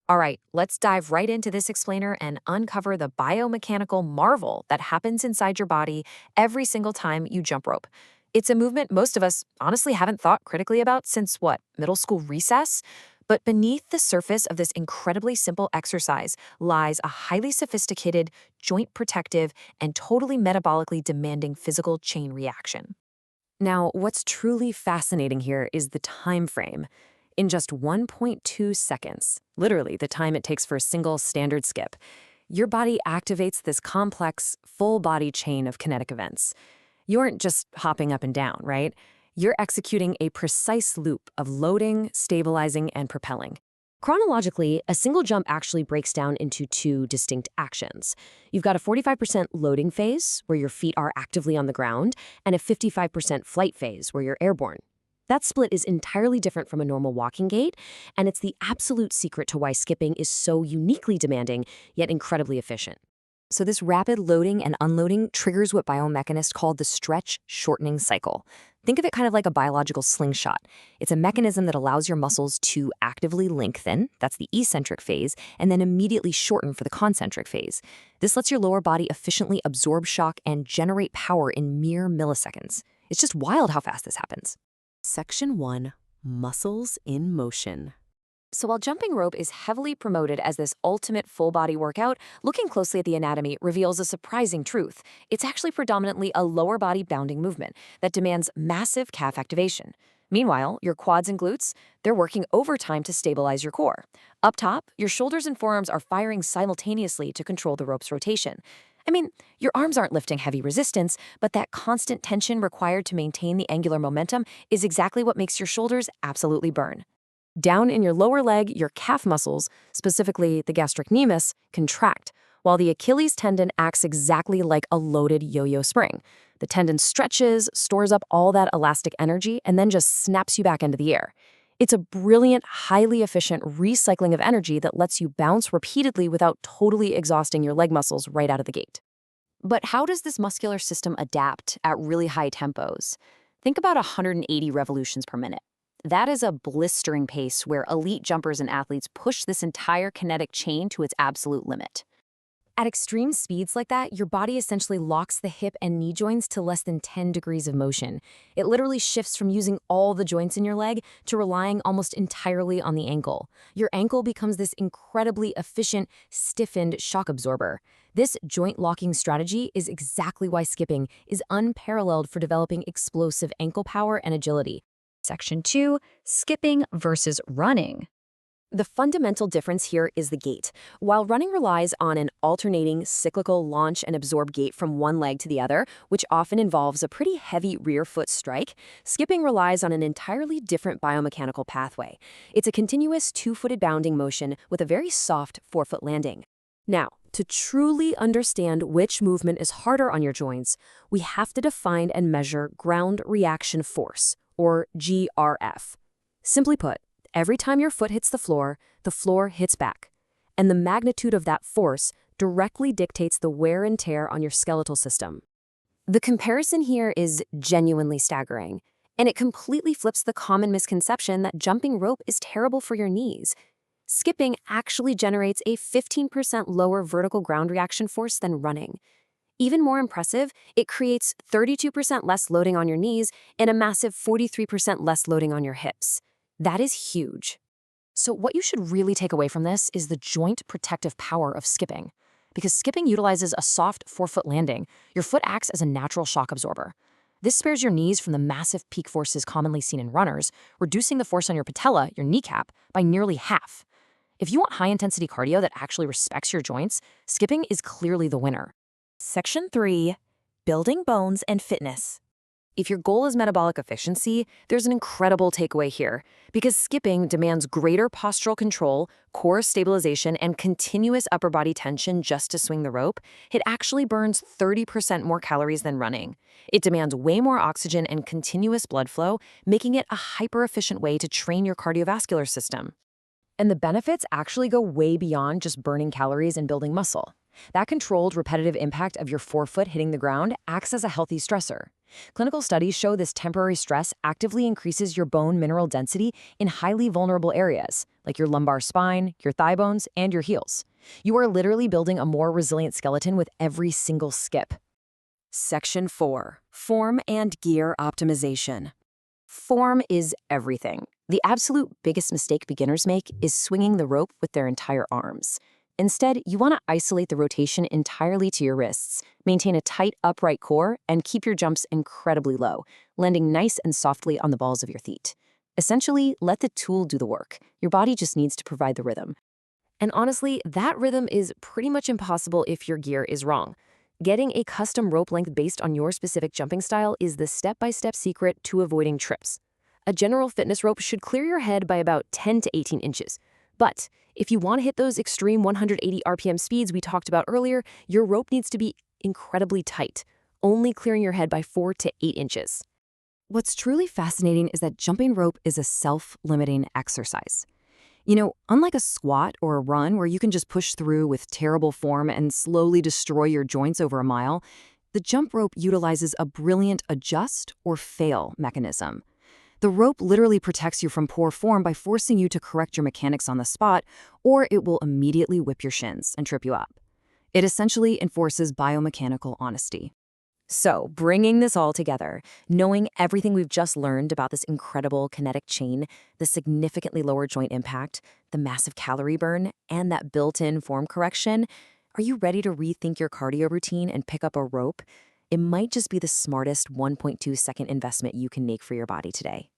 All right, let's dive right into this explainer and uncover the biomechanical marvel that happens inside your body every single time you jump rope. It's a movement most of us honestly haven't thought critically about since what, middle school recess? But beneath the surface of this incredibly simple exercise lies a highly sophisticated, joint protective, and totally metabolically demanding physical chain reaction. Now, what's truly fascinating here is the time frame. In just 1.2 seconds, literally the time it takes for a single standard skip, your body activates this complex, full body chain of kinetic events. You aren't just hopping up and down, right? You're executing a precise loop of loading, stabilizing, and propelling. Chronologically, a single jump actually breaks down into two distinct actions. You've got a 45% loading phase, where your feet are actively on the ground, and a 55% flight phase, where you're airborne. That split is entirely different from a normal walking gait, and it's the absolute secret to why skipping is so uniquely demanding, yet incredibly efficient. So this rapid loading and unloading triggers what biomechanists call the stretch shortening cycle. Think of it kind of like a biological slingshot. It's a mechanism that allows your muscles to actively lengthen, that's the eccentric phase, and then immediately shorten for the concentric phase. This lets your lower body efficiently absorb shock and generate power in mere milliseconds. It's just wild how fast this happens. Section 1. Muscles in Motion. So while jumping rope is heavily promoted as this ultimate full-body workout, looking closely at the anatomy reveals a surprising truth. It's actually predominantly a lower body bounding movement that demands massive calf activation. Meanwhile, your quads and glutes, they're working overtime to stabilize your core. Up top, your shoulders and forearms are firing simultaneously to control the rope's rotation. I mean, your arms aren't lifting heavy resistance, but that constant tension required to maintain the angular momentum is exactly what makes your shoulders absolutely burn. Down in your lower leg, your calf muscles, specifically the gastrocnemius, contract, while the Achilles tendon acts exactly like a loaded yo-yo spring. The tendon stretches, stores up all that elastic energy, and then just snaps you back into the air. It's a brilliant, highly efficient recycling of energy that lets you bounce repeatedly without totally exhausting your leg muscles right out of the gate. But how does this muscular system adapt at really high tempos? Think about 180 revolutions per minute. That is a blistering pace where elite jumpers and athletes push this entire kinetic chain to its absolute limit. At extreme speeds like that, your body essentially locks the hip and knee joints to less than 10 degrees of motion. It literally shifts from using all the joints in your leg to relying almost entirely on the ankle. Your ankle becomes this incredibly efficient, stiffened shock absorber. This joint locking strategy is exactly why skipping is unparalleled for developing explosive ankle power and agility. Section 2. Skipping versus running. The fundamental difference here is the gait. While running relies on an alternating cyclical launch and absorb gait from one leg to the other, which often involves a pretty heavy rear foot strike, skipping relies on an entirely different biomechanical pathway. It's a continuous two-footed bounding motion with a very soft forefoot landing. Now, to truly understand which movement is harder on your joints, we have to define and measure ground reaction force, or GRF. Simply put, every time your foot hits the floor hits back. And the magnitude of that force directly dictates the wear and tear on your skeletal system. The comparison here is genuinely staggering, and it completely flips the common misconception that jumping rope is terrible for your knees. Skipping actually generates a 15% lower vertical ground reaction force than running. Even more impressive, it creates 32% less loading on your knees and a massive 43% less loading on your hips. That is huge. So what you should really take away from this is the joint protective power of skipping. Because skipping utilizes a soft forefoot landing, your foot acts as a natural shock absorber. This spares your knees from the massive peak forces commonly seen in runners, reducing the force on your patella, your kneecap, by nearly half. If you want high-intensity cardio that actually respects your joints, skipping is clearly the winner. Section 3. Building bones and fitness. If your goal is metabolic efficiency, there's an incredible takeaway here. Because skipping demands greater postural control, core stabilization, and continuous upper body tension just to swing the rope, it actually burns 30% more calories than running. It demands way more oxygen and continuous blood flow, making it a hyper-efficient way to train your cardiovascular system. And the benefits actually go way beyond just burning calories and building muscle. That controlled, repetitive impact of your forefoot hitting the ground acts as a healthy stressor. Clinical studies show this temporary stress actively increases your bone mineral density in highly vulnerable areas, like your lumbar spine, your thigh bones, and your heels. You are literally building a more resilient skeleton with every single skip. Section 4. Form and gear optimization. Form is everything. The absolute biggest mistake beginners make is swinging the rope with their entire arms. Instead, you want to isolate the rotation entirely to your wrists, maintain a tight, upright core, and keep your jumps incredibly low, landing nice and softly on the balls of your feet. Essentially, let the tool do the work. Your body just needs to provide the rhythm. And honestly, that rhythm is pretty much impossible if your gear is wrong. Getting a custom rope length based on your specific jumping style is the step-by-step secret to avoiding trips. A general fitness rope should clear your head by about 10 to 18 inches. But if you want to hit those extreme 180 RPM speeds we talked about earlier, your rope needs to be incredibly tight, only clearing your head by 4 to 8 inches. What's truly fascinating is that jumping rope is a self-limiting exercise. Unlike a squat or a run where you can just push through with terrible form and slowly destroy your joints over a mile, the jump rope utilizes a brilliant adjust or fail mechanism. The rope literally protects you from poor form by forcing you to correct your mechanics on the spot, or it will immediately whip your shins and trip you up. It essentially enforces biomechanical honesty. So, bringing this all together, knowing everything we've just learned about this incredible kinetic chain, the significantly lower joint impact, the massive calorie burn, and that built-in form correction, are you ready to rethink your cardio routine and pick up a rope? It might just be the smartest 1.2-second investment you can make for your body today.